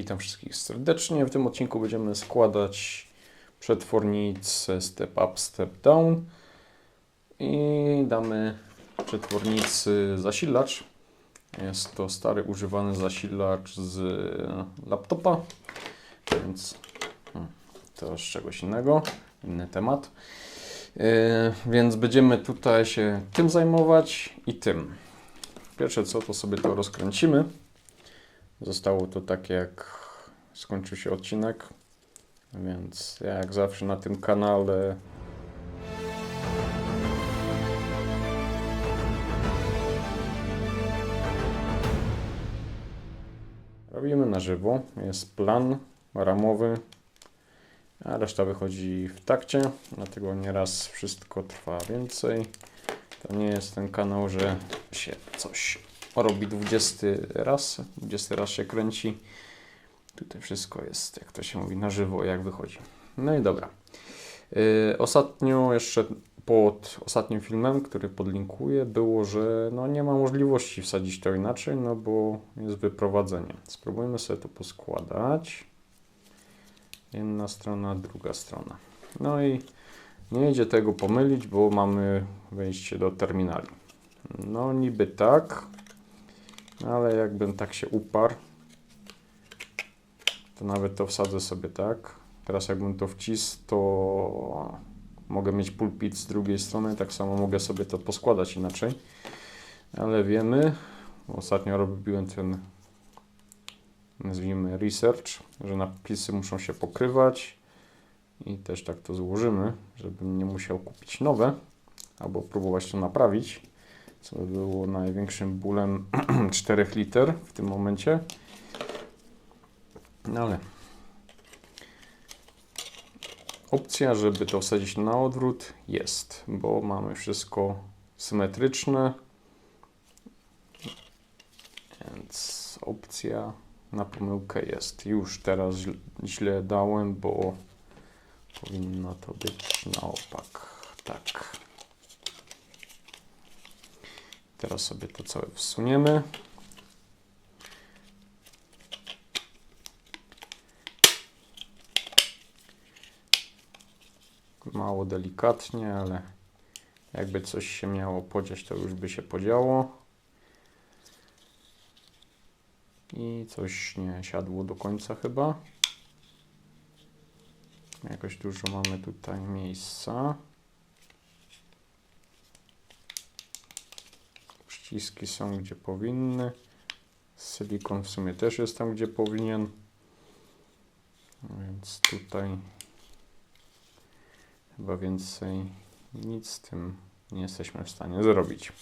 Witam wszystkich serdecznie. W tym odcinku będziemy składać przetwornicę Step Up, Step Down i damy przetwornicy zasilacz. Jest to stary używany zasilacz z laptopa, więc to z czegoś innego, inny temat. Więc będziemy tutaj się tym zajmować i tym. Pierwsze co, to sobie to rozkręcimy. Zostało to tak, jak skończył się odcinek, więc jak zawsze na tym kanale robimy na żywo. Jest plan ramowy, a reszta wychodzi w takcie, dlatego nieraz wszystko trwa więcej. To nie jest ten kanał, że się coś robi 20 raz się kręci. Tutaj wszystko jest, jak to się mówi, na żywo, jak wychodzi. No i dobra. Ostatnio jeszcze pod ostatnim filmem, który podlinkuję, było, że no nie ma możliwości wsadzić to inaczej, no bo jest wyprowadzenie. Spróbujmy sobie to poskładać. Jedna strona, druga strona. No i nie idzie tego pomylić, bo mamy wejście do terminali. No niby tak, ale jakbym tak się uparł, to nawet to wsadzę sobie tak. Teraz jakbym to wcisł, to mogę mieć pulpit z drugiej strony, tak samo mogę sobie to poskładać inaczej. Ale wiemy, ostatnio robiłem ten, nazwijmy, research, że napisy muszą się pokrywać i też tak to złożymy, żebym nie musiał kupić nowe albo próbować to naprawić, co by było największym bólem 4 liter w tym momencie. No ale opcja, żeby to wsadzić na odwrót jest, bo mamy wszystko symetryczne, więc opcja na pomyłkę jest. Już teraz źle dałem, bo powinno to być na opak. Tak. Teraz sobie to całe wsuniemy. Mało delikatnie, ale jakby coś się miało podziać, to już by się podziało. I coś nie siadło do końca chyba. Jakoś dużo mamy tutaj miejsca. Przyciski są gdzie powinny. Silikon w sumie też jest tam gdzie powinien. Więc tutaj chyba więcej nic z tym nie jesteśmy w stanie zrobić.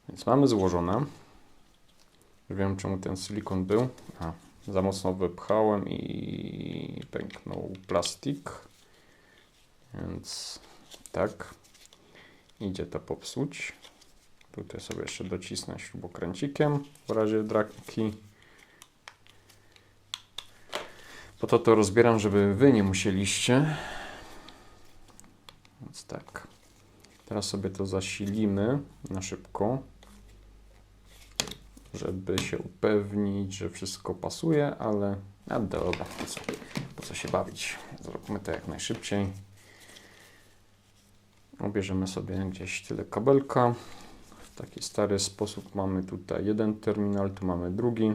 Więc mamy złożone. Wiem, czemu ten silikon był. Za mocno wypchałem i pęknął plastik. Więc tak. Idzie to popsuć. Tutaj sobie jeszcze docisnę śrubokręcikiem w razie draki. Po to rozbieram, żeby wy nie musieliście. Więc tak. Teraz sobie to zasilimy na szybko, żeby się upewnić, że wszystko pasuje, ale dobra, po co się bawić? Zróbmy to jak najszybciej. Obierzemy sobie gdzieś tyle kabelka. W taki stary sposób mamy tutaj jeden terminal, tu mamy drugi.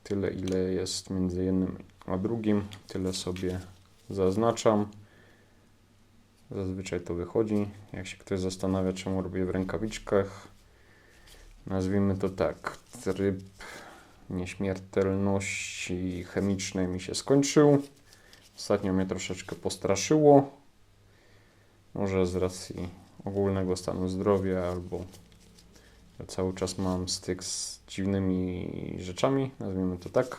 Tyle, ile jest między jednym a drugim, tyle sobie zaznaczam. Zazwyczaj to wychodzi. Jak się ktoś zastanawia, czemu robię w rękawiczkach, nazwijmy to tak, tryb nieśmiertelności chemicznej mi się skończył. Ostatnio mnie troszeczkę postraszyło. Może z racji ogólnego stanu zdrowia, albo cały czas mam styk z dziwnymi rzeczami, nazwijmy to tak.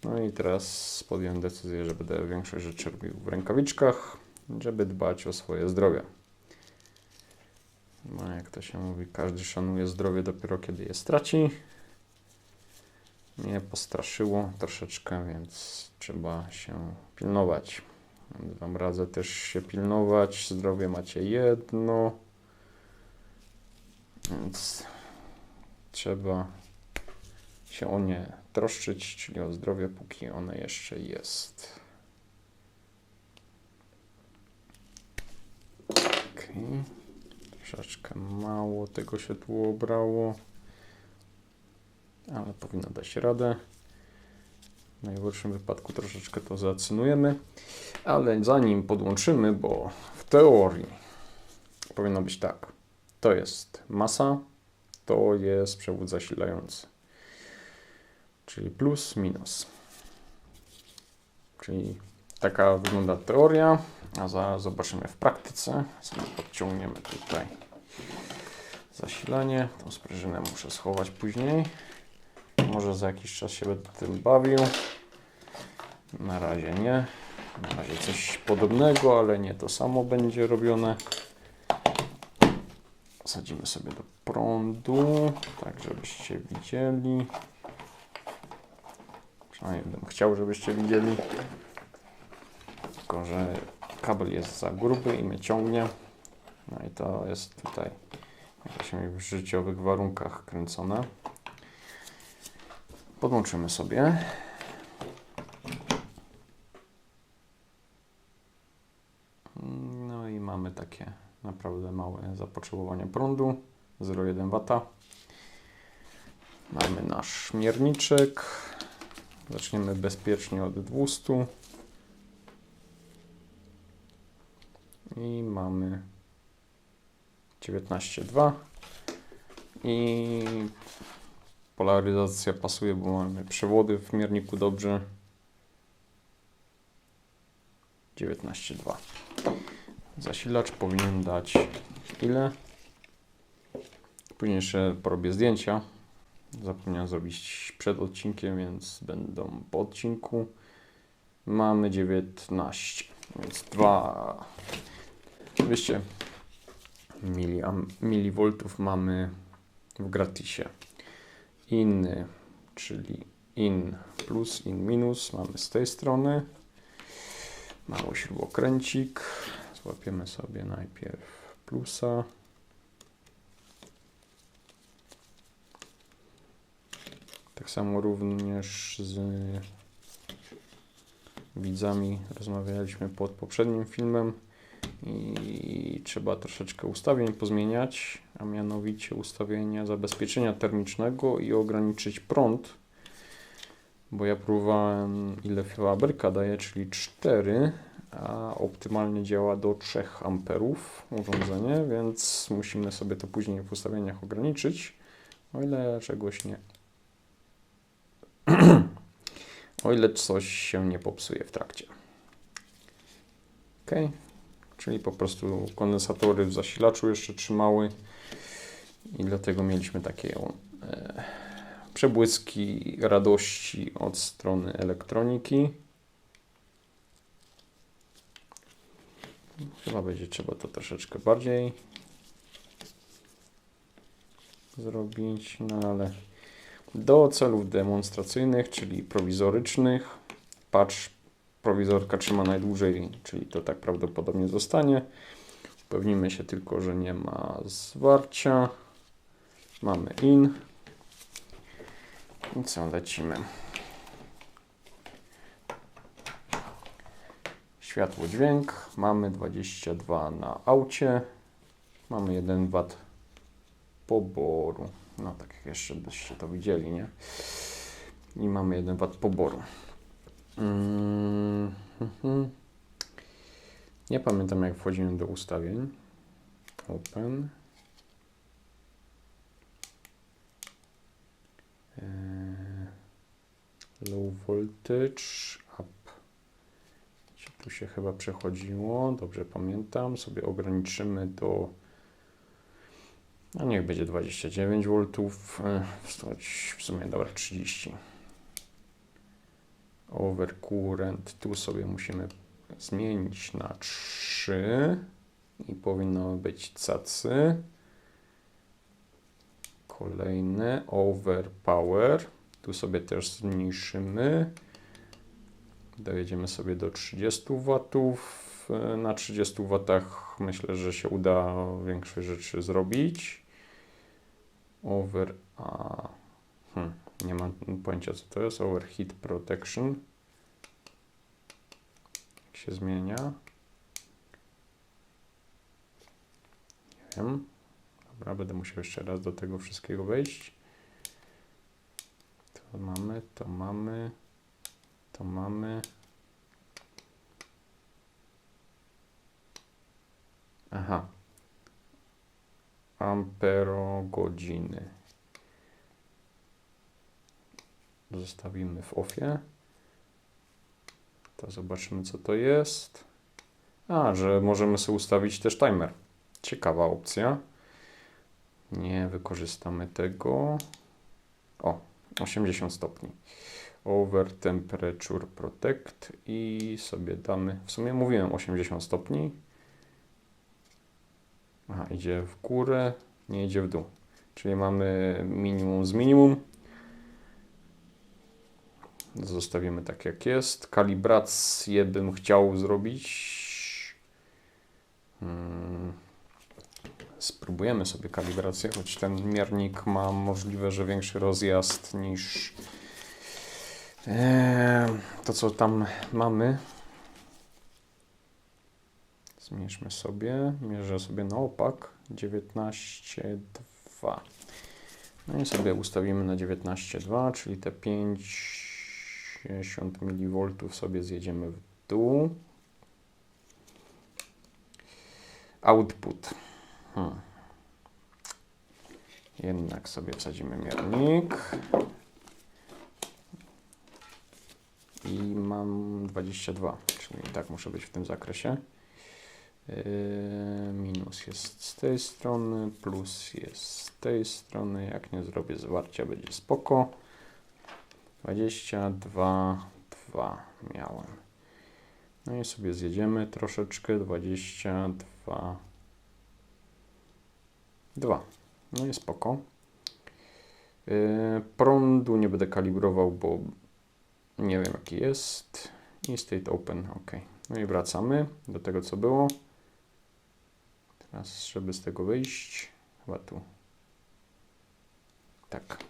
No i teraz podjąłem decyzję, że będę większość rzeczy robił w rękawiczkach, żeby dbać o swoje zdrowie. No jak to się mówi, każdy szanuje zdrowie dopiero kiedy je straci. Mnie postraszyło troszeczkę, więc trzeba się pilnować. Wam radzę też się pilnować. Zdrowie macie jedno, więc trzeba się o nie troszczyć, czyli o zdrowie, póki one jeszcze jest. Okay. Troszeczkę mało tego się tu obrało, ale powinno dać radę. W najgorszym wypadku troszeczkę to zacynujemy, ale zanim podłączymy, bo w teorii powinno być tak. To jest masa, to jest przewód zasilający, czyli plus, minus. Czyli taka wygląda teoria, a zaraz zobaczymy w praktyce. Sobie podciągniemy tutaj zasilanie. Tą sprężynę muszę schować później. Może za jakiś czas się będę tym bawił. Na razie nie. Na razie coś podobnego, ale nie to samo będzie robione. Wsadzimy sobie do prądu, tak żebyście widzieli. Przynajmniej bym chciał, żebyście widzieli. Tylko że kabel jest za gruby i mnie ciągnie. No i to jest tutaj jakoś w życiowych warunkach kręcone. Podłączymy sobie. No i mamy takie naprawdę małe zapotrzebowanie prądu, 0,1 W. Mamy nasz mierniczek. Zaczniemy bezpiecznie od 200. I mamy 19,2. I polaryzacja pasuje, bo mamy przewody w mierniku dobrze. 19,2. Zasilacz powinien dać ile? Później jeszcze porobię zdjęcia. Zapomniałem zrobić przed odcinkiem, więc będą po odcinku. Mamy 19, więc 200 milivoltów mamy w gratisie. Inny, czyli in plus, in minus mamy z tej strony. Mały śrubokręcik. Złapiemy sobie najpierw plusa. Tak samo również z widzami rozmawialiśmy pod poprzednim filmem i trzeba troszeczkę ustawień pozmieniać, a mianowicie ustawienia zabezpieczenia termicznego i ograniczyć prąd, bo ja próbowałem ile fabryka daje, czyli 4, a optymalnie działa do 3 amperów urządzenie, więc musimy sobie to później w ustawieniach ograniczyć, o ile czegoś nie o ile coś się nie popsuje w trakcie. Ok, czyli po prostu kondensatory w zasilaczu jeszcze trzymały i dlatego mieliśmy takie przebłyski radości od strony elektroniki. Chyba będzie trzeba to troszeczkę bardziej zrobić, no ale do celów demonstracyjnych, czyli prowizorycznych, patch prowizorka trzyma najdłużej, czyli to tak prawdopodobnie zostanie. Upewnimy się tylko, że nie ma zwarcia. Mamy in. I co, lecimy. Światło, dźwięk. Mamy 22 na aucie. Mamy 1 W poboru. No tak jak jeszcze byście to widzieli, nie? I mamy 1 W poboru. Nie pamiętam jak wchodzimy do ustawień. Open. Low voltage up. Tu się chyba przechodziło. Dobrze pamiętam. Sobie ograniczymy do no niech będzie 29 V, w sumie dobra 30. Overcurrent tu sobie musimy zmienić na 3 i powinno być cacy. Kolejny overpower, tu sobie też zmniejszymy. Dojedziemy sobie do 30 W. Na 30 W myślę, że się uda większość rzeczy zrobić. Nie mam pojęcia, co to jest. Overheat Protection. Jak się zmienia? Nie wiem. Dobra, będę musiał jeszcze raz do tego wszystkiego wejść. To mamy, to mamy, to mamy. Aha. Amperogodziny. Zostawimy w offie. To zobaczymy, co to jest. A, że możemy sobie ustawić też timer. Ciekawa opcja. Nie wykorzystamy tego. O, 80 stopni. Over Temperature Protect i sobie damy, w sumie mówiłem 80 stopni. Aha, idzie w górę, nie idzie w dół. Czyli mamy minimum z minimum. Zostawimy tak jak jest. Kalibrację bym chciał zrobić. Spróbujemy sobie kalibrację, choć ten miernik ma możliwe, że większy rozjazd niż to, co tam mamy. Zmierzmy sobie. Mierzę sobie na opak. 19,2. No i sobie ustawimy na 19,2, czyli te 50 mV sobie zjedziemy w dół. Output. Jednak sobie wsadzimy miernik. I mam 22, czyli tak muszę być w tym zakresie. Minus jest z tej strony, plus jest z tej strony. Jak nie zrobię zwarcia, będzie spoko. 22,2 miałem. No i sobie zjedziemy troszeczkę. 22,2. No i spoko. Prądu nie będę kalibrował, bo nie wiem jaki jest. I state open, ok. No i wracamy do tego, co było. Teraz, żeby z tego wyjść, chyba tu. Tak.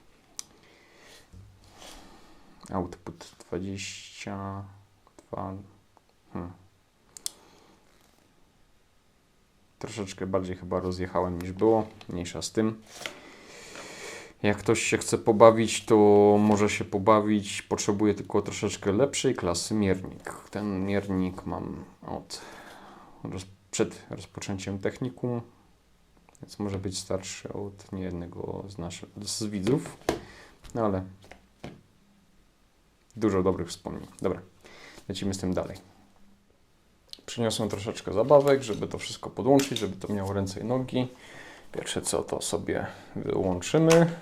Output 22. Troszeczkę bardziej chyba rozjechałem niż było. Mniejsza z tym. Jak ktoś się chce pobawić, to może się pobawić. Potrzebuję tylko troszeczkę lepszej klasy miernik. Ten miernik mam przed rozpoczęciem technikum, więc może być starszy od niejednego z widzów. No ale dużo dobrych wspomnień. Dobra, lecimy z tym dalej. Przyniosłem troszeczkę zabawek, żeby to wszystko podłączyć, żeby to miało ręce i nogi. Pierwsze co, to sobie wyłączymy.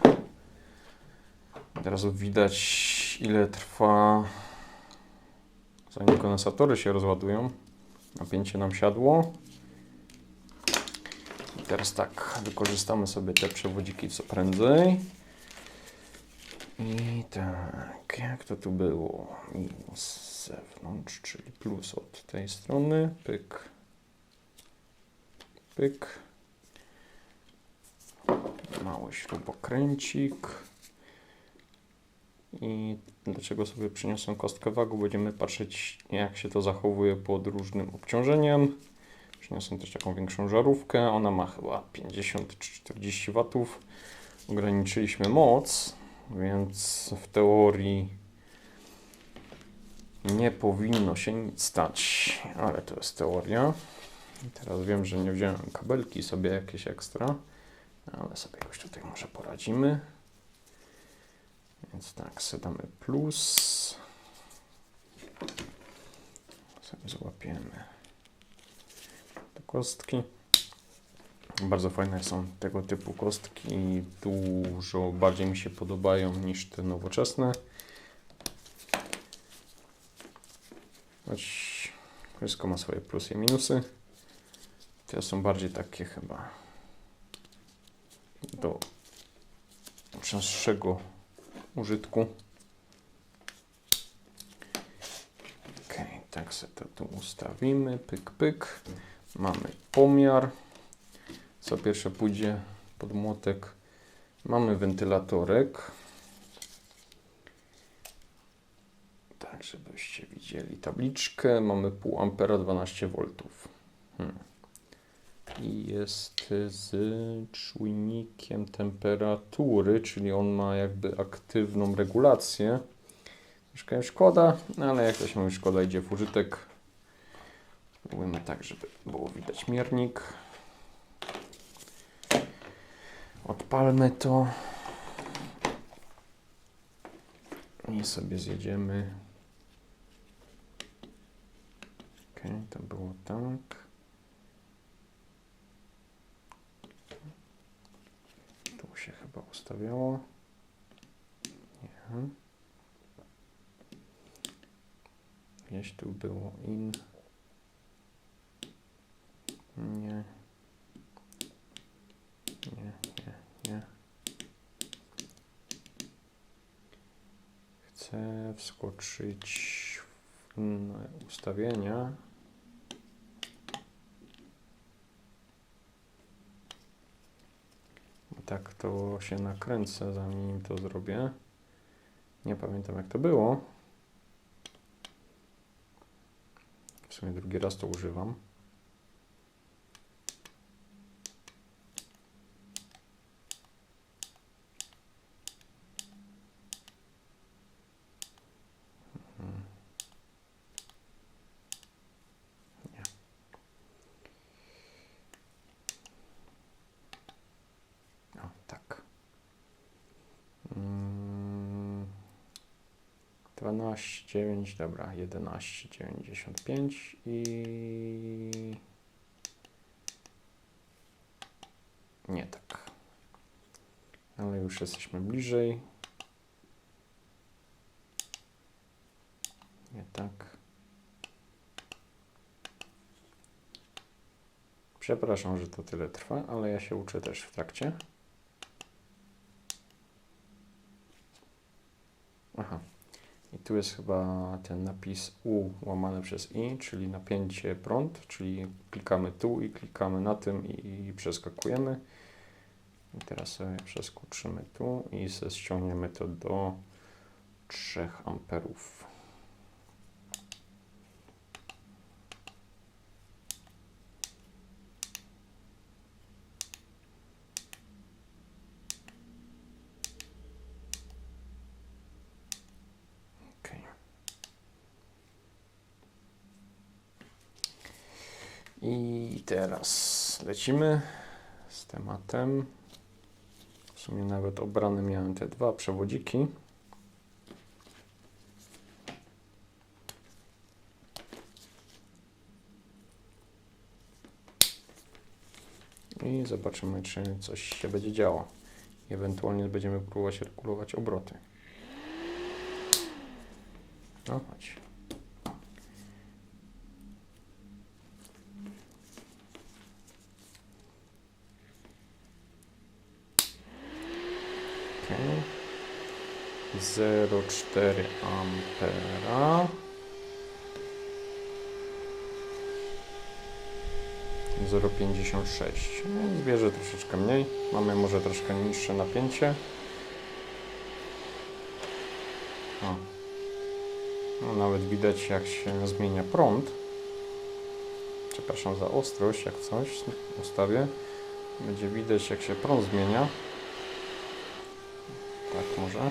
Teraz widać, ile trwa, zanim kondensatory się rozładują. Napięcie nam siadło. I teraz tak, wykorzystamy sobie te przewodziki co prędzej. I tak, jak to tu było? Minus z zewnątrz, czyli plus od tej strony. Pyk. Pyk. Mały śrubokręcik. I dlaczego sobie przyniosłem kostkę wagu? Będziemy patrzeć, jak się to zachowuje pod różnym obciążeniem. Przyniosłem też taką większą żarówkę. Ona ma chyba 50 czy 40 W. Ograniczyliśmy moc, więc w teorii nie powinno się nic stać, ale to jest teoria. I teraz wiem, że nie wziąłem kabelki sobie jakieś ekstra, ale sobie jakoś tutaj może poradzimy. Więc tak, sobie damy plus. Sobie złapiemy te kostki. Bardzo fajne są tego typu kostki. Dużo bardziej mi się podobają niż te nowoczesne. Choć wszystko ma swoje plusy i minusy. Te są bardziej takie chyba do częstszego użytku. Ok, tak sobie to tu ustawimy. Pyk, pyk. Mamy pomiar. Co pierwsze pójdzie pod młotek. Mamy wentylatorek. Tak, żebyście widzieli tabliczkę. Mamy pół ampera, 12 V. I jest z czujnikiem temperatury, czyli on ma jakby aktywną regulację. Troszkę szkoda, ale jak to się mówi, szkoda idzie w użytek. Spróbujmy tak, żeby było widać miernik. Odpalmy to. I sobie zjedziemy. Ok, to było tak. Tu się chyba ustawiało. Nie. Gdzieś tu było in. Nie. Nie. Chcę wskoczyć w inne ustawienia. Bo tak to się nakręcę, zanim to zrobię. Nie pamiętam, jak to było. W sumie drugi raz to używam. Nie. O, tak. 12,9, dobra, 11,95 i nie tak, ale już jesteśmy bliżej. Nie tak. Przepraszam, że to tyle trwa, ale ja się uczę też w trakcie. Aha. I tu jest chyba ten napis U łamane przez I, czyli napięcie prąd, czyli klikamy tu i klikamy na tym i przeskakujemy. I teraz sobie przeskoczymy tu i ściągniemy to do 3 amperów. I teraz lecimy z tematem. W sumie nawet obrane miałem te dwa przewodziki. I zobaczymy, czy coś się będzie działo. Ewentualnie będziemy próbować regulować obroty. No chodź. Okay. 0,4 ampera. 0,56. No, bierze troszeczkę mniej. Mamy może troszkę niższe napięcie. O. No, nawet widać, jak się zmienia prąd. Przepraszam za ostrość, jak coś ustawię. Będzie widać, jak się prąd zmienia. Tak może.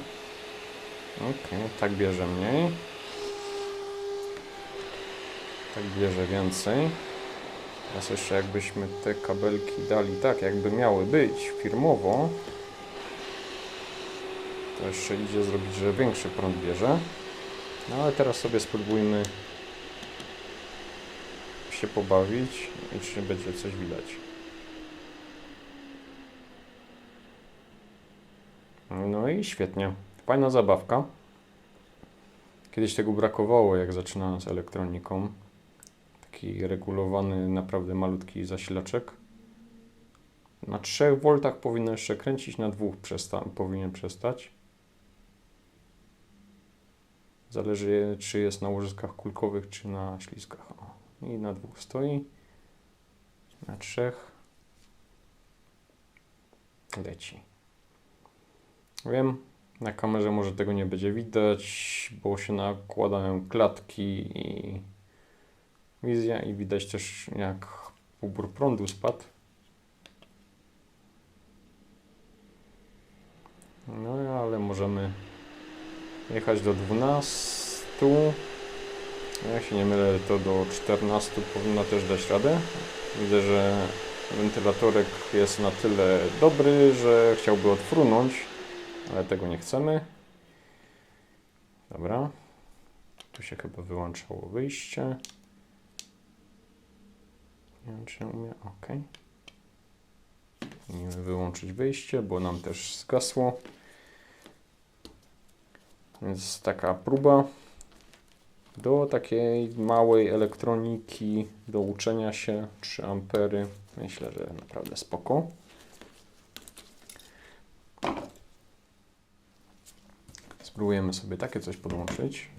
Ok, tak bierze mniej. Tak bierze więcej. Teraz jeszcze jakbyśmy te kabelki dali tak, jakby miały być firmowo, to jeszcze idzie zrobić, że większy prąd bierze. No ale teraz sobie spróbujmy się pobawić i czy będzie coś widać. No i świetnie. Fajna zabawka. Kiedyś tego brakowało, jak zaczynałem z elektroniką. Taki regulowany, naprawdę malutki zasilaczek. Na 3 V powinno jeszcze kręcić, na 2 powinien przestać. Zależy, czy jest na łożyskach kulkowych, czy na śliskach. O. I na 2 stoi. Na 3 leci. Wiem, Na kamerze może tego nie będzie widać, bo się nakładają klatki i wizja i widać też jak pobór prądu spadł. No ale możemy jechać do 12. Jak się nie mylę, to do 14 powinno też dać radę. Widzę, że wentylatorek jest na tyle dobry, że chciałby odfrunąć, ale tego nie chcemy. Dobra. Tu się chyba wyłączało wyjście. Nie wiem, czy umiem. OK. Musimy wyłączyć wyjście, bo nam też zgasło. Więc taka próba do takiej małej elektroniki, do uczenia się 3 ampery. Myślę, że naprawdę spoko. Spróbujemy sobie takie coś podłączyć.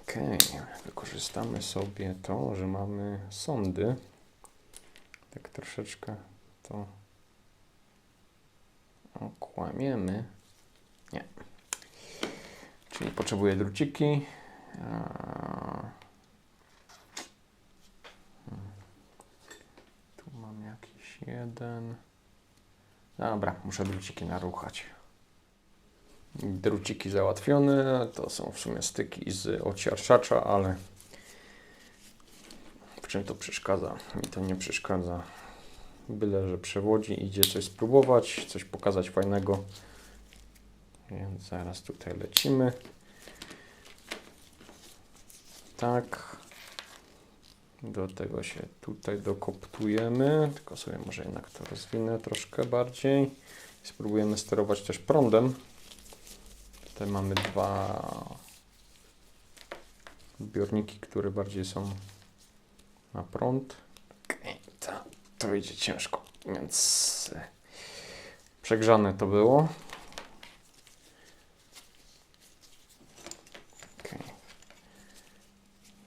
OK, wykorzystamy sobie to, że mamy sondy. Tak troszeczkę to okłamiemy. Nie. Czyli potrzebuję druciki. Tu mam jakiś jeden. Dobra, muszę druciki naruchać. Druciki załatwione. To są w sumie styki z odsiarczacza, ale w czym to przeszkadza? Mi to nie przeszkadza. Byle, że przewodzi, idzie coś spróbować, coś pokazać fajnego. Więc zaraz tutaj lecimy. Tak. Do tego się tutaj dokoptujemy. Tylko sobie może jednak to rozwinę troszkę bardziej. Spróbujemy sterować też prądem. Tutaj mamy 2 zbiorniki, które bardziej są na prąd. To idzie ciężko, więc przegrzane to było.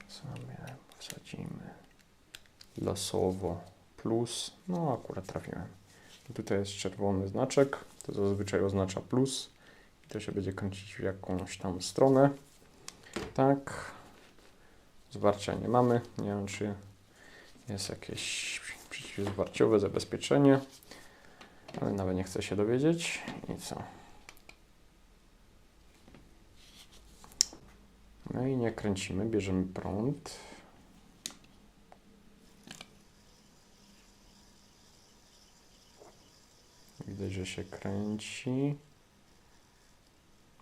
Sobie wsadzimy losowo plus. No akurat trafiłem. Tutaj jest czerwony znaczek, to zazwyczaj oznacza plus. I to się będzie kręcić w jakąś tam stronę. Tak. Zwarcia nie mamy. Nie wiem, czy jest jakieś przeciwzwarciowe zabezpieczenie. Ale nawet nie chcę się dowiedzieć. I co? No i nie kręcimy. Bierzemy prąd. Widać, że się kręci.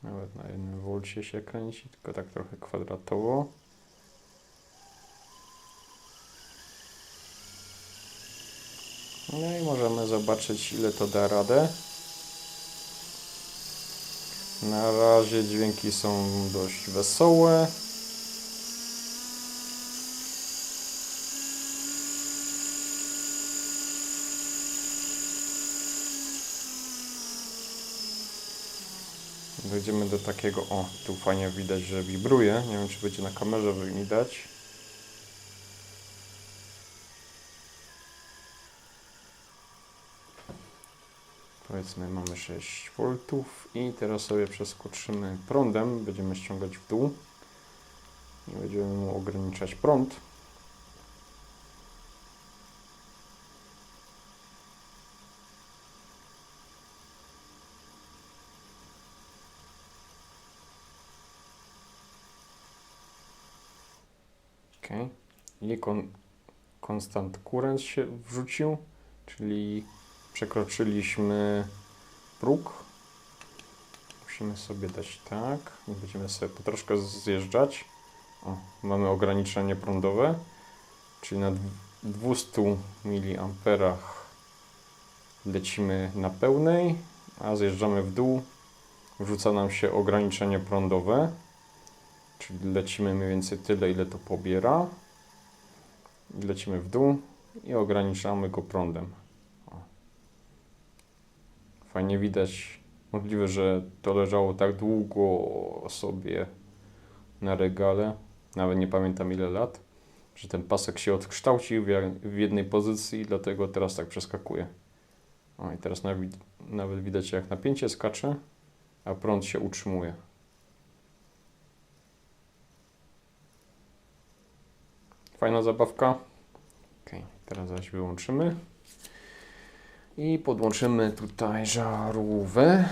Nawet na 1 volcie się kręci, tylko tak trochę kwadratowo. No i możemy zobaczyć, ile to da radę. Na razie dźwięki są dość wesołe. Dojdziemy do takiego, o, tu fajnie widać, że wibruje. Nie wiem, czy będzie na kamerze widać. Powiedzmy, mamy 6 V i teraz sobie przeskoczymy prądem. Będziemy ściągać w dół i będziemy mu ograniczać prąd. OK. I constant current się wrzucił, czyli przekroczyliśmy próg. Musimy sobie dać tak i będziemy sobie po troszkę zjeżdżać. O, mamy ograniczenie prądowe, czyli na 200 mA lecimy na pełnej, a zjeżdżamy w dół. Wrzuca nam się ograniczenie prądowe, czyli lecimy mniej więcej tyle, ile to pobiera. Lecimy w dół i ograniczamy go prądem. O. Fajnie widać. Możliwe, że to leżało tak długo sobie na regale, nawet nie pamiętam ile lat, że ten pasek się odkształcił w jednej pozycji, dlatego teraz tak przeskakuje. O. O i teraz nawet widać, jak napięcie skacze, a prąd się utrzymuje. Fajna zabawka. Ok, teraz zaś wyłączymy. I podłączymy tutaj żarówkę.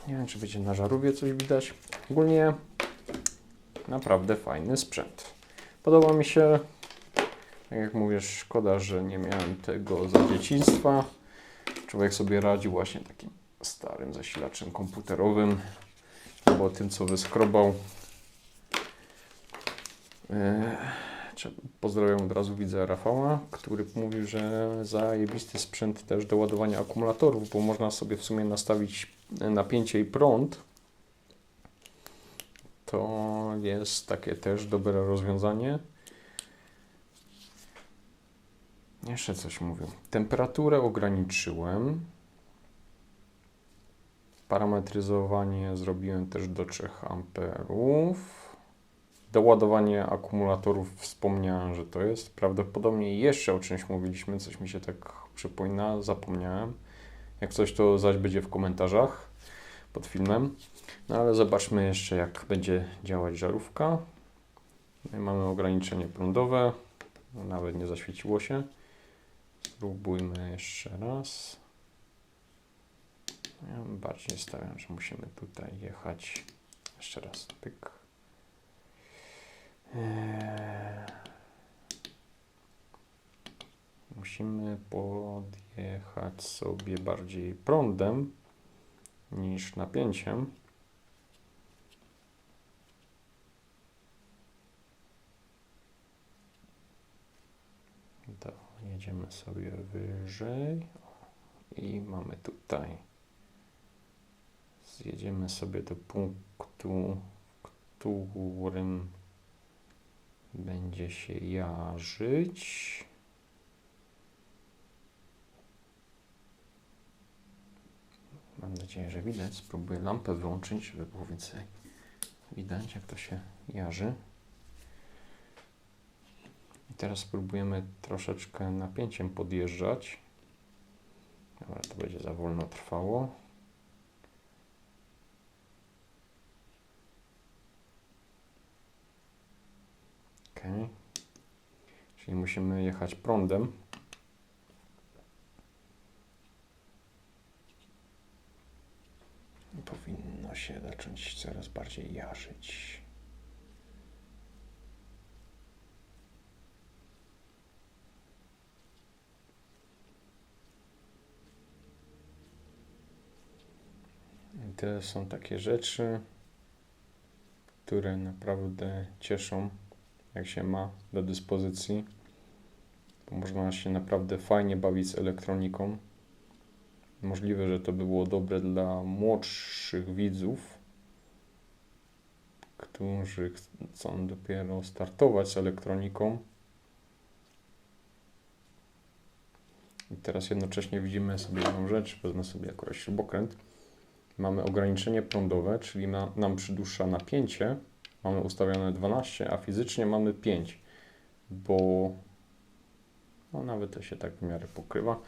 Nie wiem, czy będzie na żarówie coś widać. Ogólnie naprawdę fajny sprzęt. Podoba mi się. Tak jak mówię, szkoda, że nie miałem tego za dzieciństwa. Człowiek sobie radził właśnie takim starym zasilaczem komputerowym, albo tym, co wyskrobał. Pozdrawiam od razu, widzę Rafała, który mówił, że zajebisty sprzęt też do ładowania akumulatorów, bo można sobie w sumie nastawić napięcie i prąd. To jest takie też dobre rozwiązanie. Jeszcze coś mówię. Temperaturę ograniczyłem. Parametryzowanie zrobiłem też do 3 amperów. Doładowanie akumulatorów wspomniałem, że to jest. Prawdopodobnie jeszcze o czymś mówiliśmy, coś mi się tak przypomina, zapomniałem. Jak coś, to zaś będzie w komentarzach pod filmem. No ale zobaczmy jeszcze, jak będzie działać żarówka. No i mamy ograniczenie prądowe. No, nawet nie zaświeciło się. Spróbujmy jeszcze raz. Ja bardziej stawiam, że musimy tutaj jechać. Jeszcze raz, pyk. Musimy podjechać sobie bardziej prądem niż napięciem. To jedziemy sobie wyżej i mamy tutaj. Zjedziemy sobie do punktu, w którym będzie się jarzyć. Mam nadzieję, że widać. Spróbuję lampę wyłączyć, żeby było więcej widać, jak to się jarzy. I teraz spróbujemy troszeczkę napięciem podjeżdżać. Dobra, to będzie za wolno trwało. Ok. Czyli musimy jechać prądem. Powinno się zacząć coraz bardziej jarzyć. I to są takie rzeczy, które naprawdę cieszą, jak się ma do dyspozycji. Bo można się naprawdę fajnie bawić z elektroniką. Możliwe, że to by było dobre dla młodszych widzów, którzy chcą dopiero startować z elektroniką. I teraz jednocześnie widzimy sobie jedną rzecz, wezmę sobie jakoś śrubokręt. Mamy ograniczenie prądowe, czyli nam przydłuża napięcie. Mamy ustawione 12, a fizycznie mamy 5, bo no nawet to się tak w miarę pokrywa.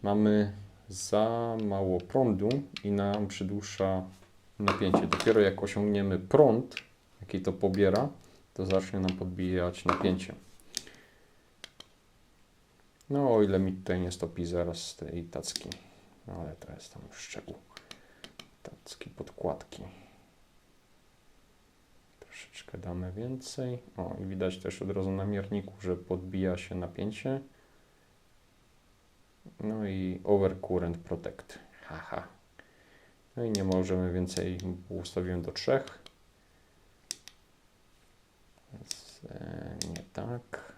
Mamy za mało prądu i nam przydłuża napięcie. Dopiero jak osiągniemy prąd, jaki to pobiera, to zacznie nam podbijać napięcie. No o ile mi tutaj nie stopi zaraz z tej tacki, no, ale to jest tam już szczegół. Tacki, podkładki. Troszeczkę damy więcej. O, i widać też od razu na mierniku, że podbija się napięcie. No i Overcurrent Protect. Haha. No i nie możemy więcej, bo ustawiłem do 3. Więc nie tak.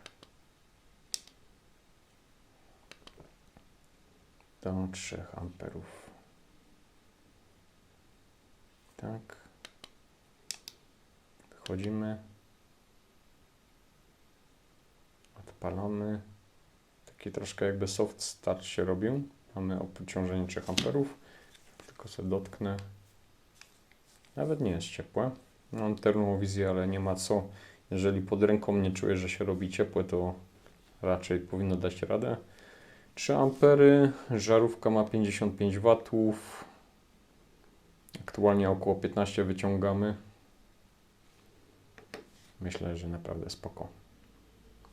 Do 3 amperów. Tak. Wychodzimy. Odpalamy. Taki troszkę jakby soft start się robił. Mamy obciążenie 3 amperów. Tylko sobie dotknę. Nawet nie jest ciepłe. Mam termowizję, ale nie ma co. Jeżeli pod ręką nie czuję, że się robi ciepłe, to raczej powinno dać radę. 3 ampery, żarówka ma 55 W. Aktualnie około 15 wyciągamy. Myślę, że naprawdę spoko.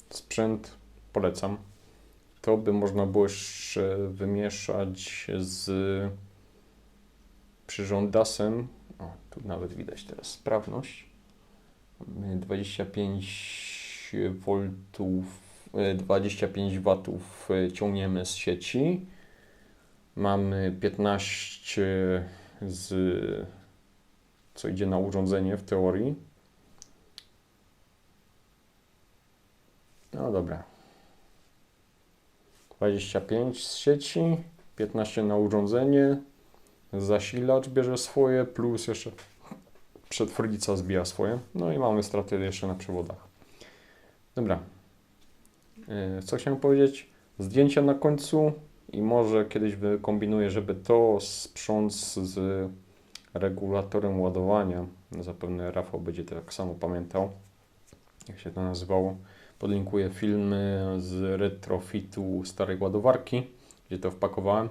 Sprzęt polecam. To by można było jeszcze wymieszać z przyrządasem. O, tu nawet widać teraz sprawność. Mamy 25 V, 25 W ciągniemy z sieci. Mamy 15 co idzie na urządzenie w teorii. No dobra. 25 z sieci, 15 na urządzenie, zasilacz bierze swoje, plus jeszcze przetwornica zbija swoje. No i mamy straty jeszcze na przewodach. Dobra. Co chciałem powiedzieć? Zdjęcia na końcu i może kiedyś wykombinuję, żeby to sprząc z regulatorem ładowania. Zapewne Rafał będzie to tak samo pamiętał, jak się to nazywało. Podlinkuję filmy z retrofitu starej ładowarki, gdzie to wpakowałem.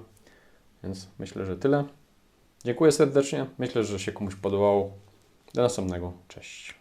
Więc myślę, że tyle. Dziękuję serdecznie. Myślę, że się komuś podobało. Do następnego. Cześć.